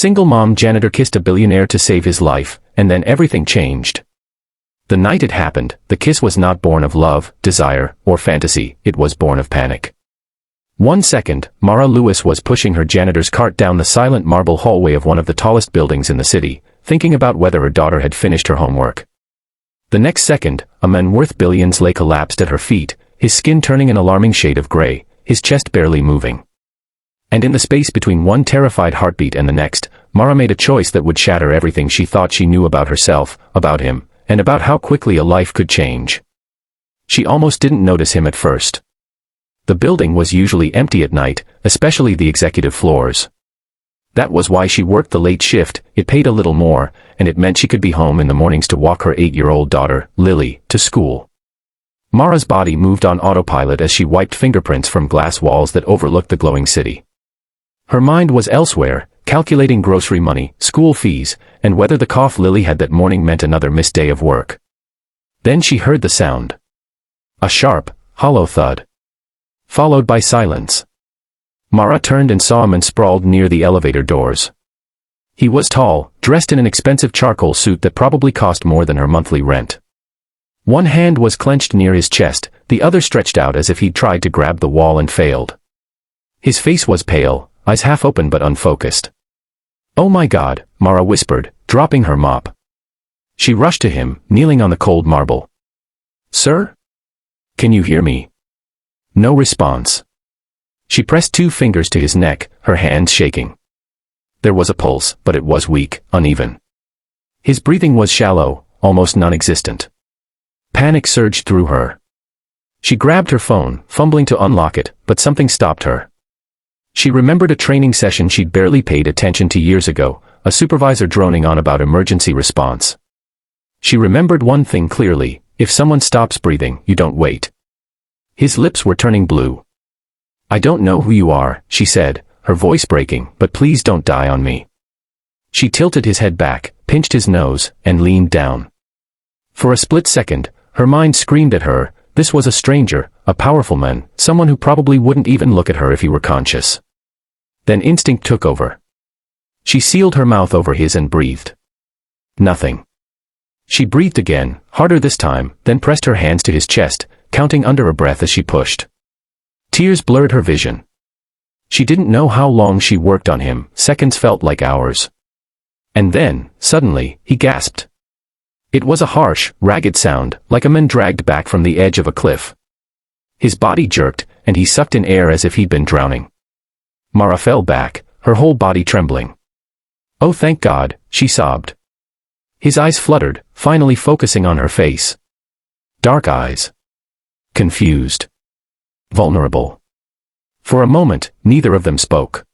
single mom janitor kissed a billionaire to save his life, and then everything changed. The night it happened, the kiss was not born of love, desire, or fantasy, it was born of panic. 1 second, Mara Lewis was pushing her janitor's cart down the silent marble hallway of one of the tallest buildings in the city, thinking about whether her daughter had finished her homework. The next second, a man worth billions lay collapsed at her feet, his skin turning an alarming shade of gray, his chest barely moving. And in the space between one terrified heartbeat and the next, Mara made a choice that would shatter everything she thought she knew about herself, about him, and about how quickly a life could change. She almost didn't notice him at first. The building was usually empty at night, especially the executive floors. That was why she worked the late shift, it paid a little more, and it meant she could be home in the mornings to walk her 8-year-old daughter, Lily, to school. Mara's body moved on autopilot as she wiped fingerprints from glass walls that overlooked the glowing city. Her mind was elsewhere, calculating grocery money, school fees, and whether the cough Lily had that morning meant another missed day of work. Then she heard the sound. A sharp, hollow thud. Followed by silence. Mara turned and saw a man sprawled near the elevator doors. He was tall, dressed in an expensive charcoal suit that probably cost more than her monthly rent. One hand was clenched near his chest, the other stretched out as if he'd tried to grab the wall and failed. His face was pale, eyes half open but unfocused. "Oh my God," Mara whispered, dropping her mop. She rushed to him, kneeling on the cold marble. "Sir? Can you hear me?" No response. She pressed 2 fingers to his neck, her hands shaking. There was a pulse, but it was weak, uneven. His breathing was shallow, almost non-existent. Panic surged through her. She grabbed her phone, fumbling to unlock it, but something stopped her. She remembered a training session she'd barely paid attention to years ago, a supervisor droning on about emergency response. She remembered one thing clearly: if someone stops breathing, you don't wait. His lips were turning blue. "I don't know who you are," she said, her voice breaking, "but please don't die on me." She tilted his head back, pinched his nose, and leaned down. For a split second, her mind screamed at her, this was a stranger, a powerful man, someone who probably wouldn't even look at her if he were conscious. Then instinct took over. She sealed her mouth over his and breathed. Nothing. She breathed again, harder this time, then pressed her hands to his chest, counting under her breath as she pushed. Tears blurred her vision. She didn't know how long she worked on him, seconds felt like hours. And then, suddenly, he gasped. It was a harsh, ragged sound, like a man dragged back from the edge of a cliff. His body jerked, and he sucked in air as if he'd been drowning. Mara fell back, her whole body trembling. "Oh, thank God," she sobbed. His eyes fluttered, finally focusing on her face. Dark eyes. Confused. Vulnerable. For a moment, neither of them spoke.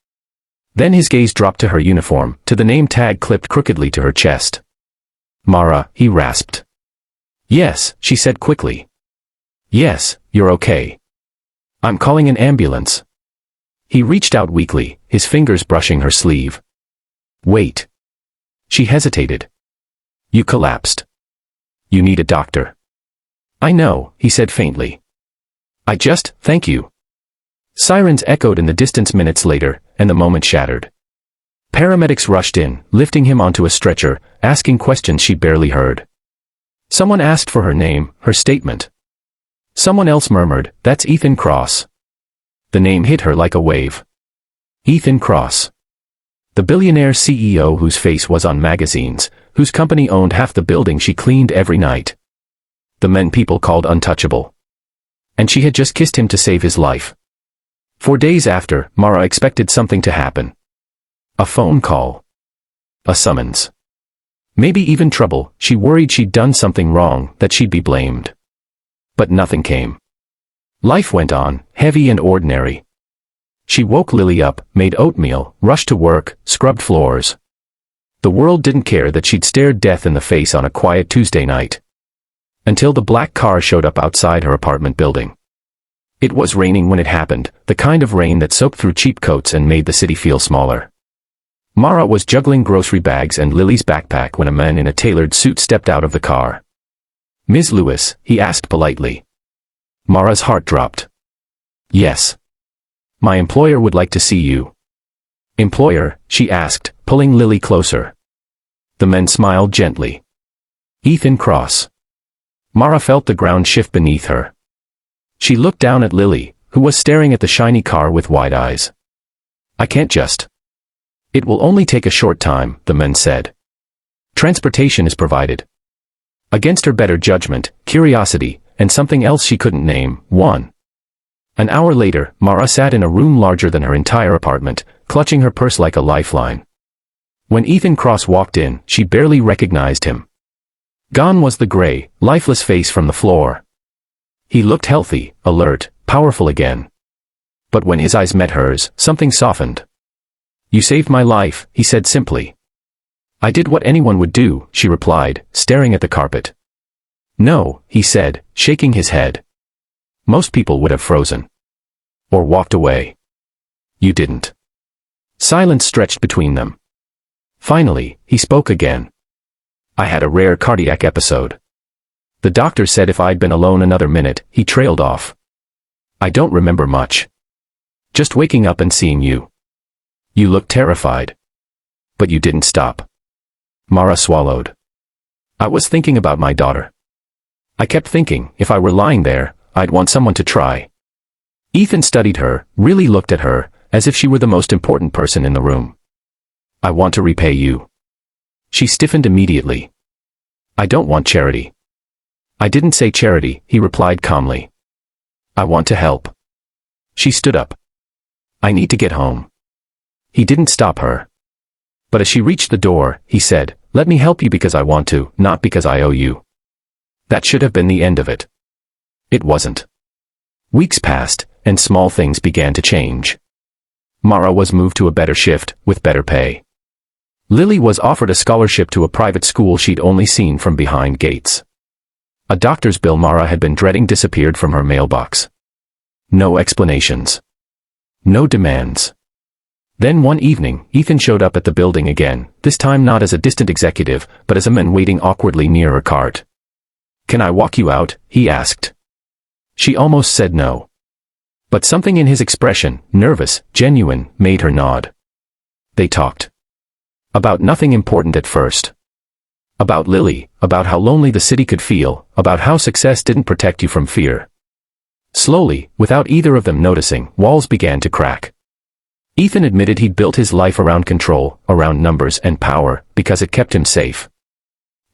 Then his gaze dropped to her uniform, to the name tag clipped crookedly to her chest. "Mara," he rasped. "Yes," she said quickly. "Yes, you're okay. I'm calling an ambulance." He reached out weakly, his fingers brushing her sleeve. "Wait." She hesitated. "You collapsed. You need a doctor." "I know," he said faintly. Thank you." Sirens echoed in the distance minutes later, and the moment shattered. Paramedics rushed in, lifting him onto a stretcher, asking questions she barely heard. Someone asked for her name, her statement. Someone else murmured, "That's Ethan Cross." The name hit her like a wave. Ethan Cross. The billionaire CEO whose face was on magazines, whose company owned half the building she cleaned every night. The men people called untouchable. And she had just kissed him to save his life. For days after, Mara expected something to happen. A phone call. A summons. Maybe even trouble. She worried she'd done something wrong, that she'd be blamed. But nothing came. Life went on, heavy and ordinary. She woke Lily up, made oatmeal, rushed to work, scrubbed floors. The world didn't care that she'd stared death in the face on a quiet Tuesday night. Until the black car showed up outside her apartment building. It was raining when it happened, the kind of rain that soaked through cheap coats and made the city feel smaller. Mara was juggling grocery bags and Lily's backpack when a man in a tailored suit stepped out of the car. "Ms. Lewis," he asked politely. Mara's heart dropped. "Yes. My employer would like to see you." "Employer?" she asked, pulling Lily closer. The men smiled gently. Ethan Cross. Mara felt the ground shift beneath her. She looked down at Lily, who was staring at the shiny car with wide eyes. I can't just. It will only take a short time, the men said. Transportation is provided. Against her better judgment, curiosity, and something else she couldn't name, won. An hour later, Mara sat in a room larger than her entire apartment, clutching her purse like a lifeline. When Ethan Cross walked in, she barely recognized him. Gone was the gray, lifeless face from the floor. He looked healthy, alert, powerful again. But when his eyes met hers, something softened. You saved my life, he said simply. I did what anyone would do, she replied, staring at the carpet. No, he said, shaking his head. Most people would have frozen. Or walked away. You didn't. Silence stretched between them. Finally, he spoke again. I had a rare cardiac episode. The doctor said if I'd been alone another minute, he trailed off. I don't remember much. Just waking up and seeing you. You looked terrified. But you didn't stop. Mara swallowed. I was thinking about my daughter. I kept thinking, if I were lying there, I'd want someone to try. Ethan studied her, really looked at her, as if she were the most important person in the room. I want to repay you. She stiffened immediately. I don't want charity. I didn't say charity, he replied calmly. I want to help. She stood up. I need to get home. He didn't stop her. But as she reached the door, he said, let me help you because I want to, not because I owe you. That should have been the end of it. It wasn't. Weeks passed, and small things began to change. Mara was moved to a better shift, with better pay. Lily was offered a scholarship to a private school she'd only seen from behind gates. A doctor's bill Mara had been dreading disappeared from her mailbox. No explanations. No demands. Then one evening, Ethan showed up at the building again, this time not as a distant executive, but as a man waiting awkwardly near her cart. Can I walk you out? He asked. She almost said no. But something in his expression, nervous, genuine, made her nod. They talked. About nothing important at first. About Lily, about how lonely the city could feel, about how success didn't protect you from fear. Slowly, without either of them noticing, walls began to crack. Ethan admitted he'd built his life around control, around numbers and power, because it kept him safe.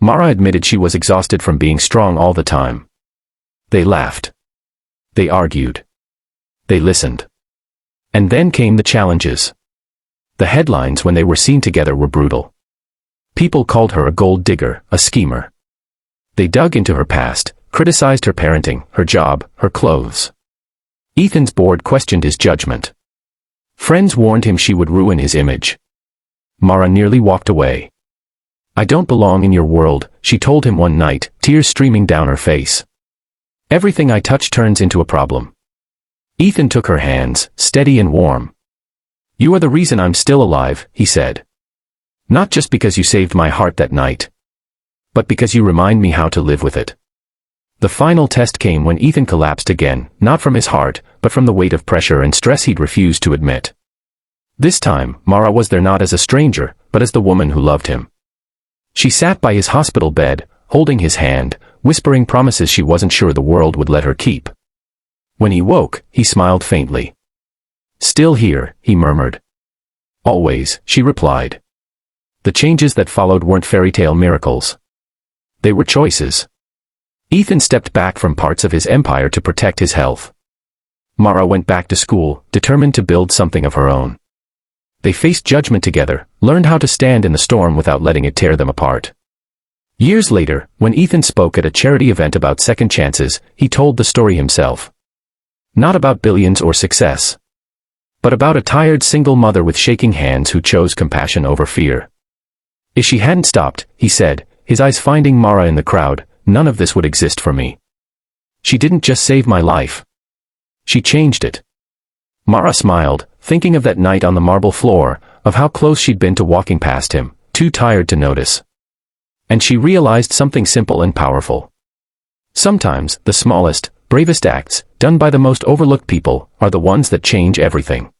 Mara admitted she was exhausted from being strong all the time. They laughed. They argued. They listened. And then came the challenges. The headlines when they were seen together were brutal. People called her a gold digger, a schemer. They dug into her past, criticized her parenting, her job, her clothes. Ethan's board questioned his judgment. Friends warned him she would ruin his image. Mara nearly walked away. I don't belong in your world, she told him one night, tears streaming down her face. Everything I touch turns into a problem. Ethan took her hands, steady and warm. You are the reason I'm still alive, he said. Not just because you saved my heart that night. But because you remind me how to live with it. The final test came when Ethan collapsed again, not from his heart, but from the weight of pressure and stress he'd refused to admit. This time, Mara was there not as a stranger, but as the woman who loved him. She sat by his hospital bed, holding his hand, whispering promises she wasn't sure the world would let her keep. When he woke, he smiled faintly. Still here, he murmured. Always, she replied. The changes that followed weren't fairy tale miracles. They were choices. Ethan stepped back from parts of his empire to protect his health. Mara went back to school, determined to build something of her own. They faced judgment together, learned how to stand in the storm without letting it tear them apart. Years later, when Ethan spoke at a charity event about second chances, he told the story himself. Not about billions or success. But about a tired single mother with shaking hands who chose compassion over fear. If she hadn't stopped, he said, his eyes finding Mara in the crowd, none of this would exist for me. She didn't just save my life. She changed it. Mara smiled, thinking of that night on the marble floor, of how close she'd been to walking past him, too tired to notice. And she realized something simple and powerful. Sometimes, the smallest, bravest acts, done by the most overlooked people, are the ones that change everything.